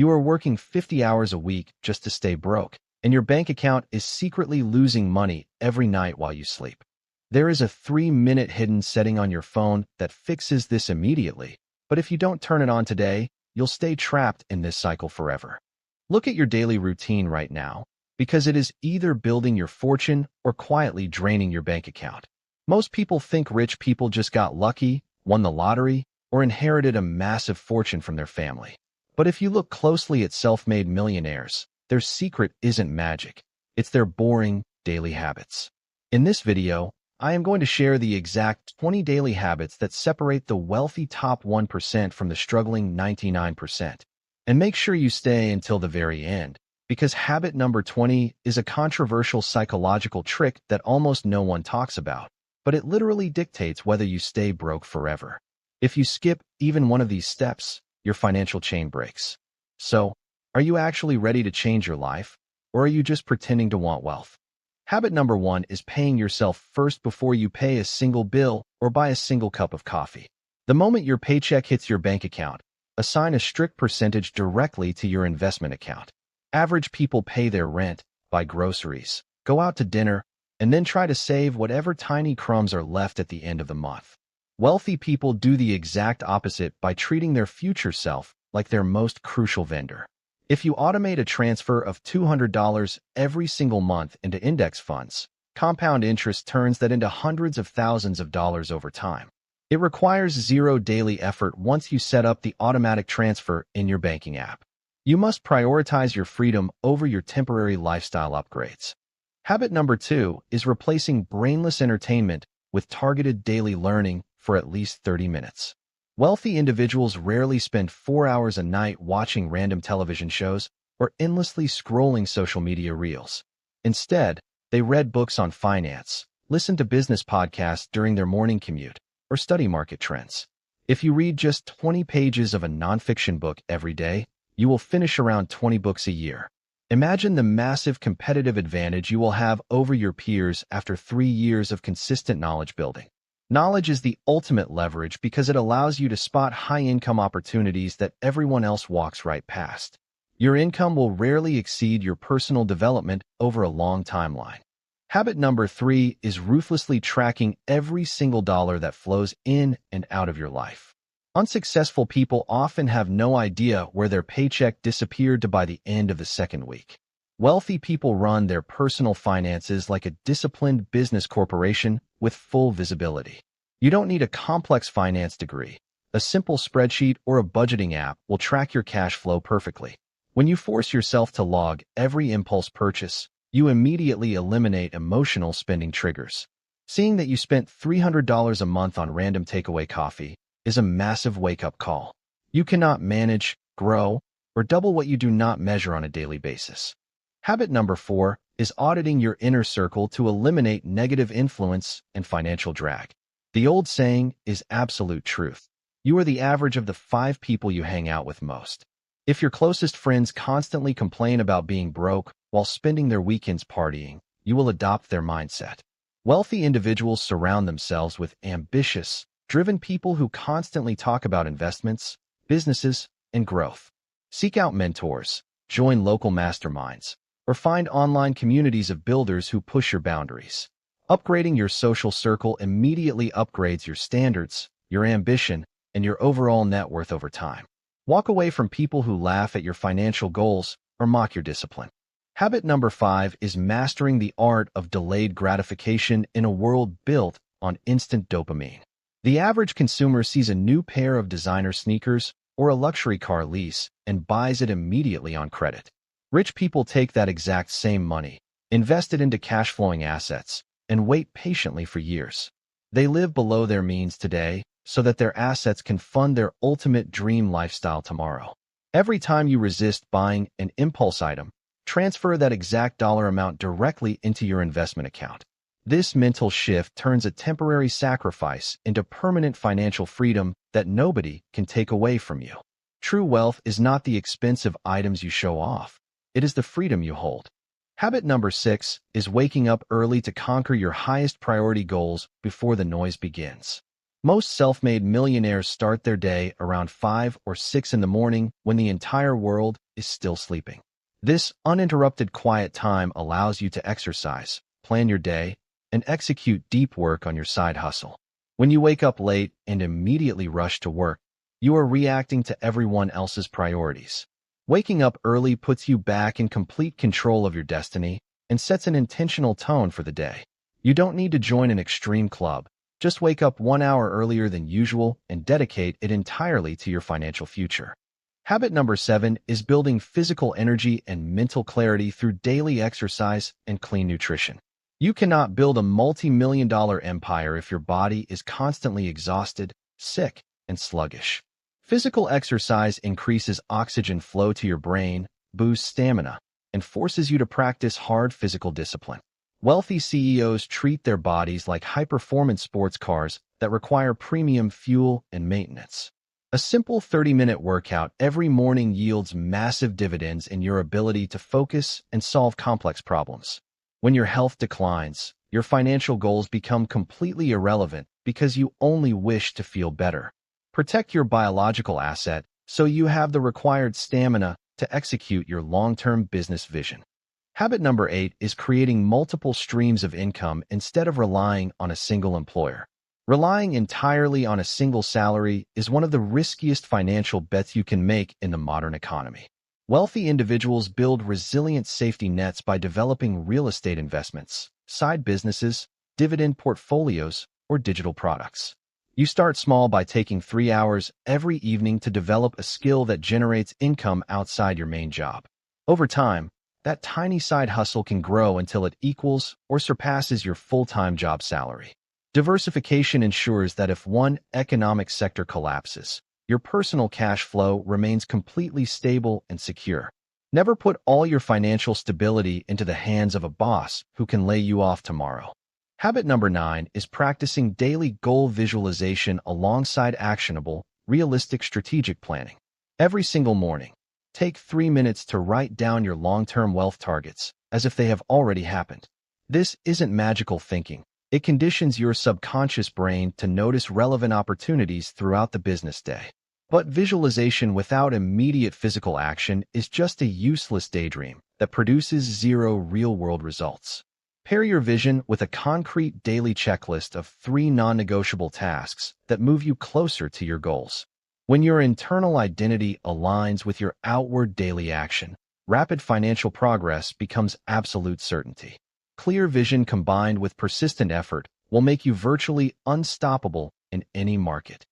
You are working 50 hours a week just to stay broke, and your bank account is secretly losing money every night while you sleep. There is a 3-minute hidden setting on your phone that fixes this immediately, but if you don't turn it on today, you'll stay trapped in this cycle forever. Look at your daily routine right now, because it is either building your fortune or quietly draining your bank account. Most people think rich people just got lucky, won the lottery, or inherited a massive fortune from their family. But if you look closely at self-made millionaires, their secret isn't magic. It's their boring, daily habits. In this video, I am going to share the exact 20 daily habits that separate the wealthy top 1% from the struggling 99%. And make sure you stay until the very end, because habit number 20 is a controversial psychological trick that almost no one talks about, but it literally dictates whether you stay broke forever. If you skip even one of these steps, your financial chain breaks. So, are you actually ready to change your life, or are you just pretending to want wealth? Habit number 1 is paying yourself first before you pay a single bill or buy a single cup of coffee. The moment your paycheck hits your bank account, assign a strict percentage directly to your investment account. Average people pay their rent, buy groceries, go out to dinner, and then try to save whatever tiny crumbs are left at the end of the month. Wealthy people do the exact opposite by treating their future self like their most crucial vendor. If you automate a transfer of $200 every single month into index funds, compound interest turns that into hundreds of thousands of dollars over time. It requires zero daily effort once you set up the automatic transfer in your banking app. You must prioritize your freedom over your temporary lifestyle upgrades. Habit number 2 is replacing brainless entertainment with targeted daily learning for at least 30 minutes. Wealthy individuals rarely spend 4 hours a night watching random television shows or endlessly scrolling social media reels. Instead, they read books on finance, listen to business podcasts during their morning commute, or study market trends. If you read just 20 pages of a nonfiction book every day, you will finish around 20 books a year. Imagine the massive competitive advantage you will have over your peers after 3 years of consistent knowledge building. Knowledge is the ultimate leverage because it allows you to spot high-income opportunities that everyone else walks right past. Your income will rarely exceed your personal development over a long timeline. Habit number 3 is ruthlessly tracking every single dollar that flows in and out of your life. Unsuccessful people often have no idea where their paycheck disappeared to by the end of the second week. Wealthy people run their personal finances like a disciplined business corporation with full visibility. You don't need a complex finance degree. A simple spreadsheet or a budgeting app will track your cash flow perfectly. When you force yourself to log every impulse purchase, you immediately eliminate emotional spending triggers. Seeing that you spent $300 a month on random takeaway coffee is a massive wake-up call. You cannot manage, grow, or double what you do not measure on a daily basis. Habit number 4 is auditing your inner circle to eliminate negative influence and financial drag. The old saying is absolute truth. You are the average of the 5 people you hang out with most. If your closest friends constantly complain about being broke while spending their weekends partying, you will adopt their mindset. Wealthy individuals surround themselves with ambitious, driven people who constantly talk about investments, businesses, and growth. Seek out mentors, join local masterminds, or find online communities of builders who push your boundaries. Upgrading your social circle immediately upgrades your standards, your ambition, and your overall net worth over time. Walk away from people who laugh at your financial goals or mock your discipline. Habit number 5 is mastering the art of delayed gratification in a world built on instant dopamine. The average consumer sees a new pair of designer sneakers or a luxury car lease and buys it immediately on credit. Rich people take that exact same money, invest it into cash-flowing assets, and wait patiently for years. They live below their means today so that their assets can fund their ultimate dream lifestyle tomorrow. Every time you resist buying an impulse item, transfer that exact dollar amount directly into your investment account. This mental shift turns a temporary sacrifice into permanent financial freedom that nobody can take away from you. True wealth is not the expensive items you show off. It is the freedom you hold. Habit number 6 is waking up early to conquer your highest priority goals before the noise begins. Most self-made millionaires start their day around 5 or 6 in the morning when the entire world is still sleeping. This uninterrupted quiet time allows you to exercise, plan your day, and execute deep work on your side hustle. When you wake up late and immediately rush to work, you are reacting to everyone else's priorities. Waking up early puts you back in complete control of your destiny and sets an intentional tone for the day. You don't need to join an extreme club. Just wake up 1 hour earlier than usual and dedicate it entirely to your financial future. Habit number 7 is building physical energy and mental clarity through daily exercise and clean nutrition. You cannot build a multi-million-dollar empire if your body is constantly exhausted, sick, and sluggish. Physical exercise increases oxygen flow to your brain, boosts stamina, and forces you to practice hard physical discipline. Wealthy CEOs treat their bodies like high-performance sports cars that require premium fuel and maintenance. A simple 30-minute workout every morning yields massive dividends in your ability to focus and solve complex problems. When your health declines, your financial goals become completely irrelevant because you only wish to feel better. Protect your biological asset so you have the required stamina to execute your long-term business vision. Habit number 8 is creating multiple streams of income instead of relying on a single employer. Relying entirely on a single salary is one of the riskiest financial bets you can make in the modern economy. Wealthy individuals build resilient safety nets by developing real estate investments, side businesses, dividend portfolios, or digital products. You start small by taking 3 hours every evening to develop a skill that generates income outside your main job. Over time, that tiny side hustle can grow until it equals or surpasses your full-time job salary. Diversification ensures that if one economic sector collapses, your personal cash flow remains completely stable and secure. Never put all your financial stability into the hands of a boss who can lay you off tomorrow. Habit number 9 is practicing daily goal visualization alongside actionable, realistic strategic planning. Every single morning, take 3 minutes to write down your long-term wealth targets as if they have already happened. This isn't magical thinking. It conditions your subconscious brain to notice relevant opportunities throughout the business day. But visualization without immediate physical action is just a useless daydream that produces zero real-world results. Pair your vision with a concrete daily checklist of 3 non-negotiable tasks that move you closer to your goals. When your internal identity aligns with your outward daily action, rapid financial progress becomes absolute certainty. Clear vision combined with persistent effort will make you virtually unstoppable in any market.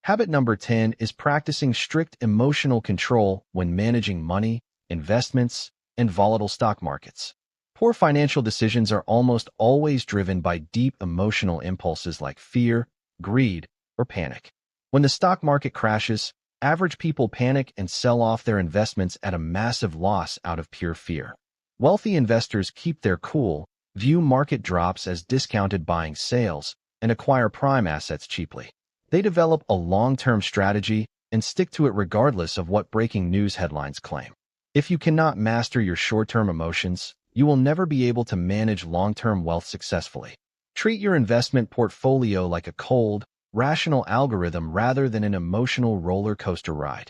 Habit number 10 is practicing strict emotional control when managing money, investments, and volatile stock markets. Poor financial decisions are almost always driven by deep emotional impulses like fear, greed, or panic. When the stock market crashes, average people panic and sell off their investments at a massive loss out of pure fear. Wealthy investors keep their cool, view market drops as discounted buying sales, and acquire prime assets cheaply. They develop a long-term strategy and stick to it regardless of what breaking news headlines claim. If you cannot master your short-term emotions, you will never be able to manage long-term wealth successfully. Treat your investment portfolio like a cold, rational algorithm rather than an emotional roller coaster ride.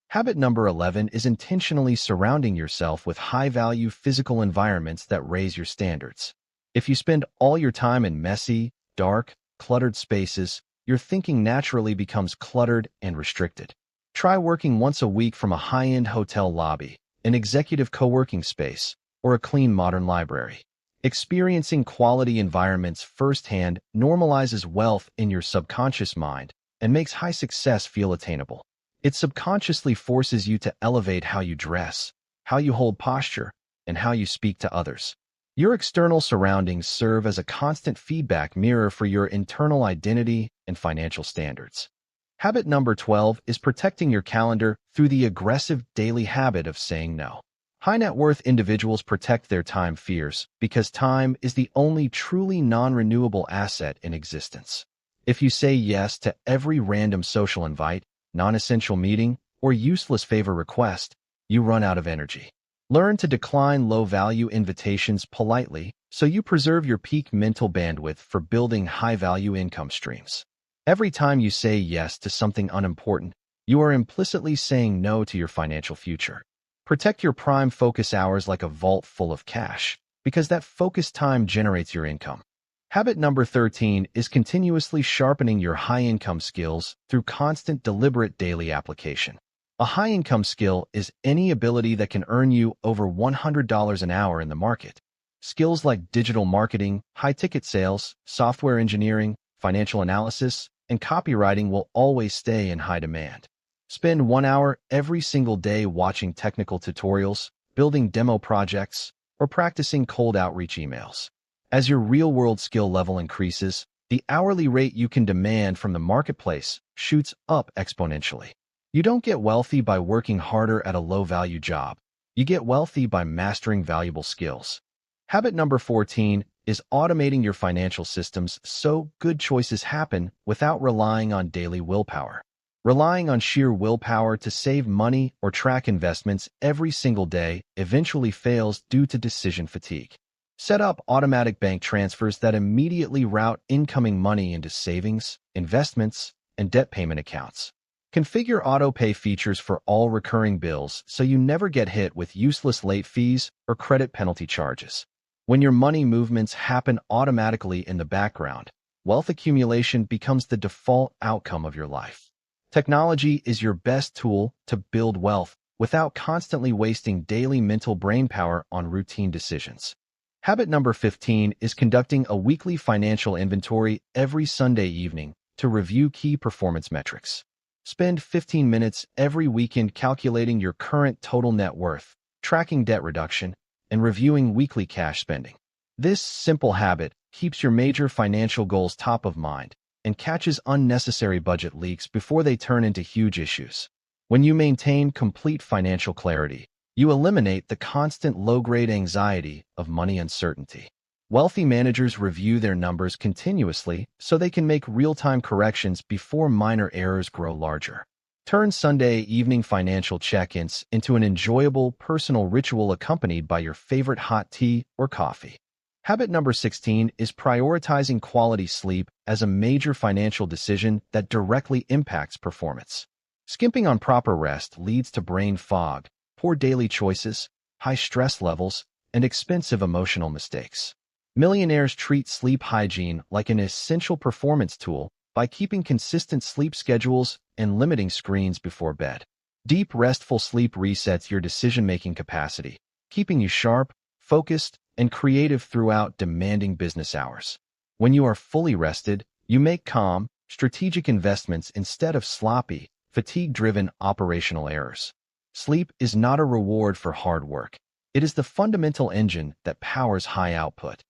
Habit number 11 is intentionally surrounding yourself with high-value physical environments that raise your standards. If you spend all your time in messy, dark, cluttered spaces, your thinking naturally becomes cluttered and restricted. Try working once a week from a high-end hotel lobby, an executive co-working space, or a clean modern library. Experiencing quality environments firsthand normalizes wealth in your subconscious mind and makes high success feel attainable. It subconsciously forces you to elevate how you dress, how you hold posture, and how you speak to others. Your external surroundings serve as a constant feedback mirror for your internal identity and financial standards. Habit number 12 is protecting your calendar through the aggressive daily habit of saying no. High net worth individuals protect their time fierce because time is the only truly non-renewable asset in existence. If you say yes to every random social invite, non-essential meeting, or useless favor request, you run out of energy. Learn to decline low-value invitations politely so you preserve your peak mental bandwidth for building high-value income streams. Every time you say yes to something unimportant, you are implicitly saying no to your financial future. Protect your prime focus hours like a vault full of cash, because that focus time generates your income. Habit number 13 is continuously sharpening your high-income skills through constant, deliberate daily application. A high-income skill is any ability that can earn you over $100 an hour in the market. Skills like digital marketing, high-ticket sales, software engineering, financial analysis, and copywriting will always stay in high demand. Spend 1 hour every single day watching technical tutorials, building demo projects, or practicing cold outreach emails. As your real-world skill level increases, the hourly rate you can demand from the marketplace shoots up exponentially. You don't get wealthy by working harder at a low-value job. You get wealthy by mastering valuable skills. Habit number 14 is automating your financial systems so good choices happen without relying on daily willpower. Relying on sheer willpower to save money or track investments every single day eventually fails due to decision fatigue. Set up automatic bank transfers that immediately route incoming money into savings, investments, and debt payment accounts. Configure auto-pay features for all recurring bills so you never get hit with useless late fees or credit penalty charges. When your money movements happen automatically in the background, wealth accumulation becomes the default outcome of your life. Technology is your best tool to build wealth without constantly wasting daily mental brainpower on routine decisions. Habit number 15 is conducting a weekly financial inventory every Sunday evening to review key performance metrics. Spend 15 minutes every weekend calculating your current total net worth, tracking debt reduction, and reviewing weekly cash spending. This simple habit keeps your major financial goals top of mind and catches unnecessary budget leaks before they turn into huge issues. When you maintain complete financial clarity, you eliminate the constant low-grade anxiety of money uncertainty. Wealthy managers review their numbers continuously so they can make real-time corrections before minor errors grow larger. Turn Sunday evening financial check-ins into an enjoyable personal ritual accompanied by your favorite hot tea or coffee. Habit number 16 is prioritizing quality sleep as a major financial decision that directly impacts performance. Skimping on proper rest leads to brain fog, poor daily choices, high stress levels, and expensive emotional mistakes. Millionaires treat sleep hygiene like an essential performance tool by keeping consistent sleep schedules and limiting screens before bed. Deep, restful sleep resets your decision-making capacity, keeping you sharp, focused, and creative throughout demanding business hours. When you are fully rested, you make calm, strategic investments instead of sloppy, fatigue-driven operational errors. Sleep is not a reward for hard work. It is the fundamental engine that powers high output.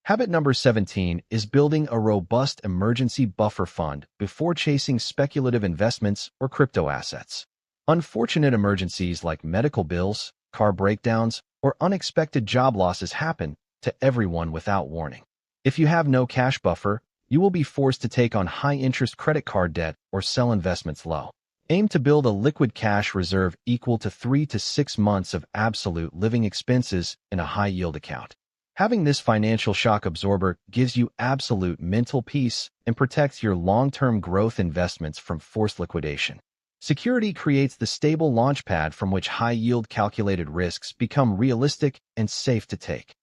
Habit number 17 is building a robust emergency buffer fund before chasing speculative investments or crypto assets. Unfortunate emergencies like medical bills, car breakdowns, or unexpected job losses happen to everyone without warning. If you have no cash buffer, you will be forced to take on high-interest credit card debt or sell investments low. Aim to build a liquid cash reserve equal to 3 to 6 months of absolute living expenses in a high-yield account. Having this financial shock absorber gives you absolute mental peace and protects your long-term growth investments from forced liquidation. Security creates the stable launchpad from which high-yield calculated risks become realistic and safe to take.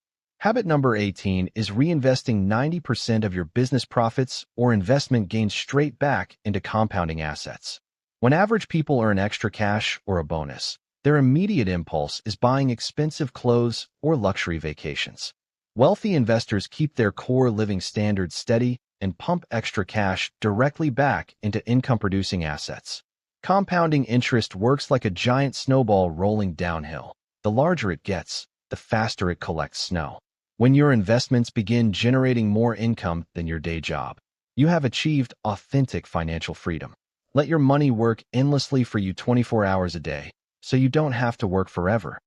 Habit number 18 is reinvesting 90% of your business profits or investment gains straight back into compounding assets. When average people earn extra cash or a bonus, their immediate impulse is buying expensive clothes or luxury vacations. Wealthy investors keep their core living standards steady and pump extra cash directly back into income-producing assets. Compounding interest works like a giant snowball rolling downhill. The larger it gets, the faster it collects snow. When your investments begin generating more income than your day job, you have achieved authentic financial freedom. Let your money work endlessly for you 24 hours a day, so you don't have to work forever.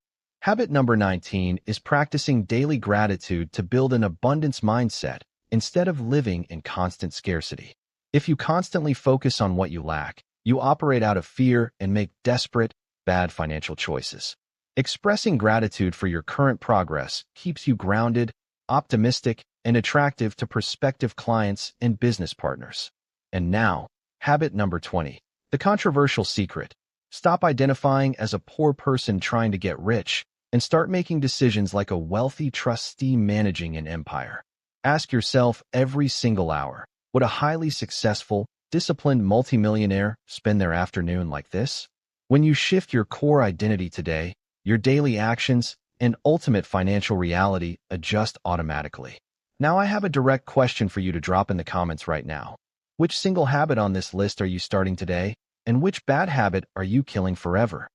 Habit number 19 is practicing daily gratitude to build an abundance mindset instead of living in constant scarcity. If you constantly focus on what you lack, you operate out of fear and make desperate, bad financial choices. Expressing gratitude for your current progress keeps you grounded, optimistic, and attractive to prospective clients and business partners. And now, habit number 20, the controversial secret. Stop identifying as a poor person trying to get rich and start making decisions like a wealthy trustee managing an empire. Ask yourself every single hour, would a highly successful, disciplined multimillionaire spend their afternoon like this? When you shift your core identity today, your daily actions and ultimate financial reality adjust automatically. Now I have a direct question for you to drop in the comments right now. Which single habit on this list are you starting today, and which bad habit are you killing forever?